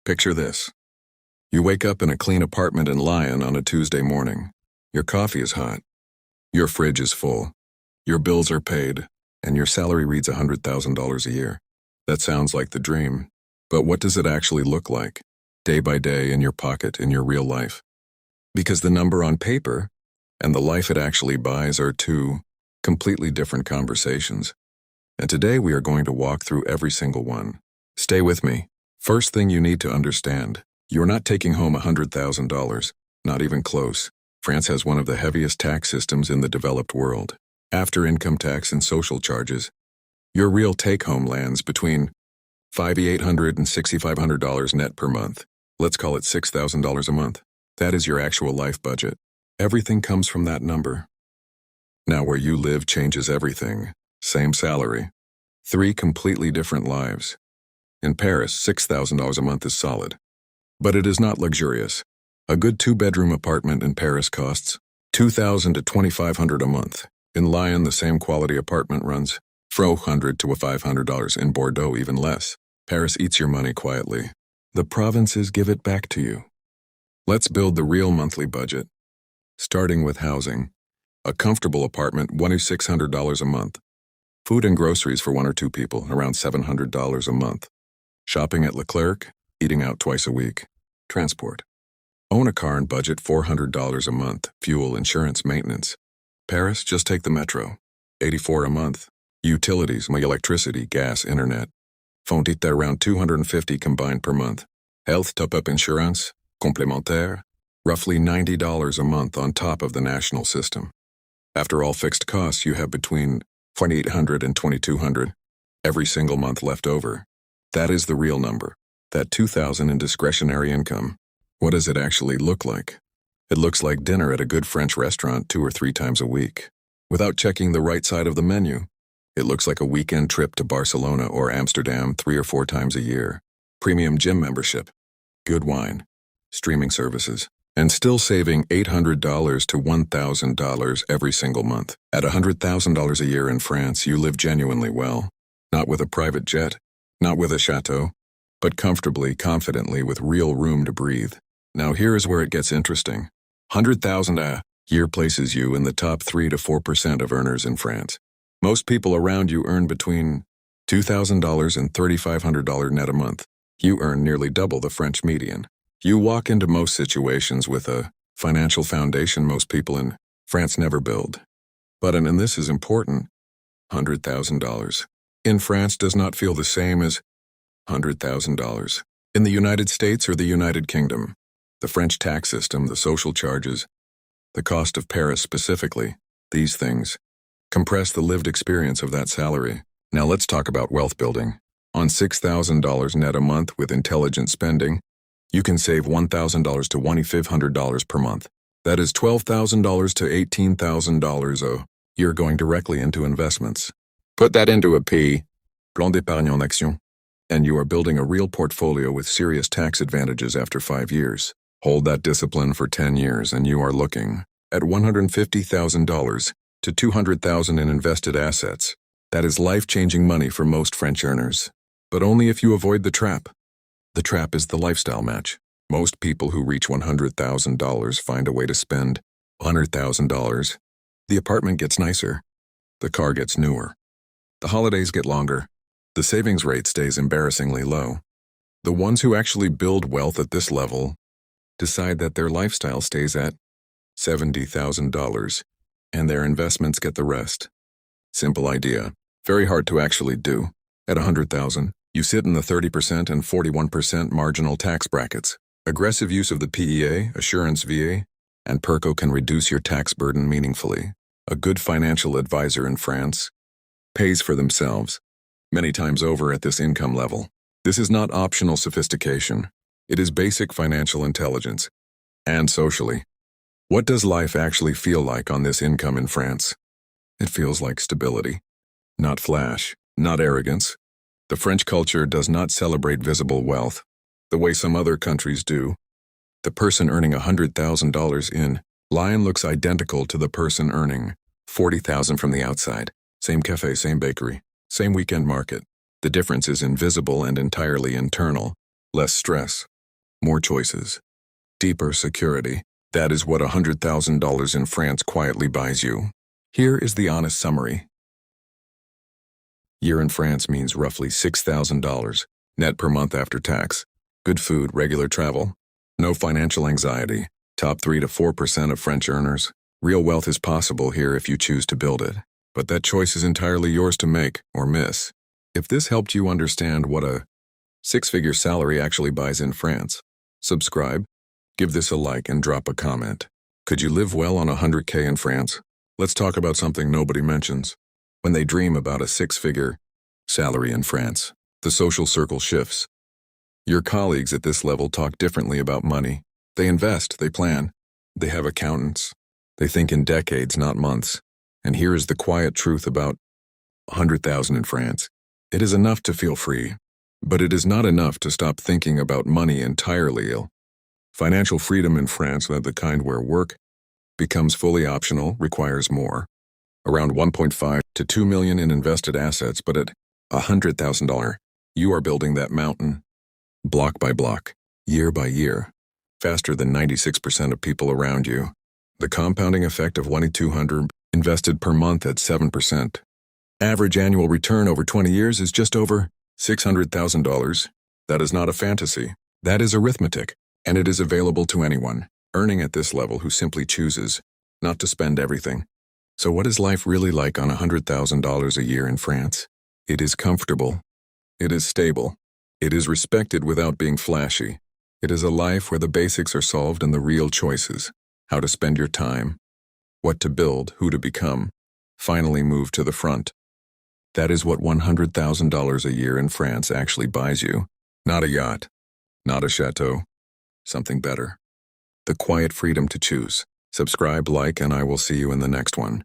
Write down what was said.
Picture this. You wake up in a clean apartment in Lyon on a Tuesday morning. Your coffee is hot. Your fridge is full. Your bills are paid, and your salary reads $100,000 a year. That sounds like the dream. But what does it actually look like, day by day in your pocket, in your real life? Because the number on paper and the life it actually buys are two completely different conversations. And today we are going to walk through every single one. Stay with me. First thing you need to understand, you're not taking home $100,000, not even close. France has one of the heaviest tax systems in the developed world. After income tax and social charges, your real take-home lands between $5,800 and $6,500 net per month. Let's call it $6,000 a month. That is your actual life budget. Everything comes from that number. Now where you live changes everything. Same salary. Three completely different lives. In Paris, $6,000 a month is solid. But it is not luxurious. A good two-bedroom apartment in Paris costs $2,000 to $2,500 a month. In Lyon, the same quality apartment runs $400 to $500. In Bordeaux, even less. Paris eats your money quietly. The provinces give it back to you. Let's build the real monthly budget. Starting with housing. A comfortable apartment, $1,000 to $600 a month. Food and groceries for one or two people, around $700 a month. Shopping at Leclerc, eating out twice a week. Transport. Own a car and budget $400 a month, fuel, insurance, maintenance. Paris, just take the metro. $84 a month. Utilities, my electricity, gas, internet. Fonte around $250 combined per month. Health top-up insurance, complémentaire, roughly $90 a month on top of the national system. After all fixed costs, you have between $2,800 and $2,200 every single month left over. That is the real number. That $2,000 in discretionary income. What does it actually look like? It looks like dinner at a good French restaurant 2 or 3 times a week. Without checking the right side of the menu, it looks like a weekend trip to Barcelona or Amsterdam 3 or 4 times a year. Premium gym membership, good wine, streaming services, and still saving $800 to $1,000 every single month. At $100,000 a year in France, you live genuinely well. Not with a private jet, not with a chateau, but comfortably, confidently, with real room to breathe. Now here is where it gets interesting. $100,000 a year places you in the top 3 to 4% of earners in France. Most people around you earn between $2,000 and $3,500 net a month. You earn nearly double the French median. You walk into most situations with a financial foundation most people in France never build. But, and this is important, $100,000 in France does not feel the same as $100,000 in the United States or the United Kingdom. The French tax system, the social charges, the cost of Paris specifically, these things compress the lived experience of that salary. Now let's talk about wealth building. On $6,000 net a month with intelligent spending, you can save $1,000 to $2,500 per month. That is $12,000 to $18,000 a year going directly into investments. Put that into a plan d'épargne en action, and you are building a real portfolio with serious tax advantages after 5 years. Hold that discipline for 10 years and you are looking at $150,000 to $200,000 in invested assets. That is life-changing money for most French earners. But only if you avoid the trap. The trap is the lifestyle match. Most people who reach $100,000 find a way to spend $100,000. The apartment gets nicer. The car gets newer. The holidays get longer. The savings rate stays embarrassingly low. The ones who actually build wealth at this level decide that their lifestyle stays at $70,000, and their investments get the rest. Simple idea. Very hard to actually do. At $100,000, you sit in the 30% and 41% marginal tax brackets. Aggressive use of the PEA, Assurance VA, and PERCO can reduce your tax burden meaningfully. A good financial advisor in France pays for themselves many times over at this income level. This is not optional sophistication. It is basic financial intelligence. And socially, what does life actually feel like on this income in France? It feels like stability. Not flash, not arrogance. The French culture does not celebrate visible wealth the way some other countries do. The person earning $100,000 in Lyon looks identical to the person earning $40,000 from the outside. Same cafe, same bakery, same weekend market. The difference is invisible and entirely internal. Less stress, More choices. Deeper security. That is what $100,000 in France quietly buys you. Here is the honest summary. Year in France means roughly $6,000 net per month after tax. Good food, regular travel. No financial anxiety. Top 3 to 4% of French earners. Real wealth is possible here if you choose to build it. But that choice is entirely yours to make or miss. If this helped you understand what a six-figure salary actually buys in France, subscribe, give this a like, and drop a comment. Could you live well on $100K in France? Let's talk about something nobody mentions. When they dream about a six-figure salary in France, the social circle shifts. Your colleagues at this level talk differently about money. They invest, they plan, they have accountants. They think in decades, not months. And here is the quiet truth about 100,000 in France. It is enough to feel free, but it is not enough to stop thinking about money entirely. Financial freedom in France, the kind where work becomes fully optional, requires more. Around 1.5 to 2 million in invested assets, but at $100,000, you are building that mountain, block by block, year by year, faster than 96% of people around you. The compounding effect of 2,200 invested per month at 7%. Average annual return over 20 years is just over $600,000. That is not a fantasy. That is arithmetic, and it is available to anyone earning at this level who simply chooses not to spend everything. So what is life really like on $100,000 a year in France? It is comfortable. It is stable. It is respected without being flashy. It is a life where the basics are solved and the real choices, how to spend your time, what to build, who to become, finally move to the front. That is what $100,000 a year in France actually buys you. Not a yacht, not a chateau, something better. The quiet freedom to choose. Subscribe, like, and I will see you in the next one.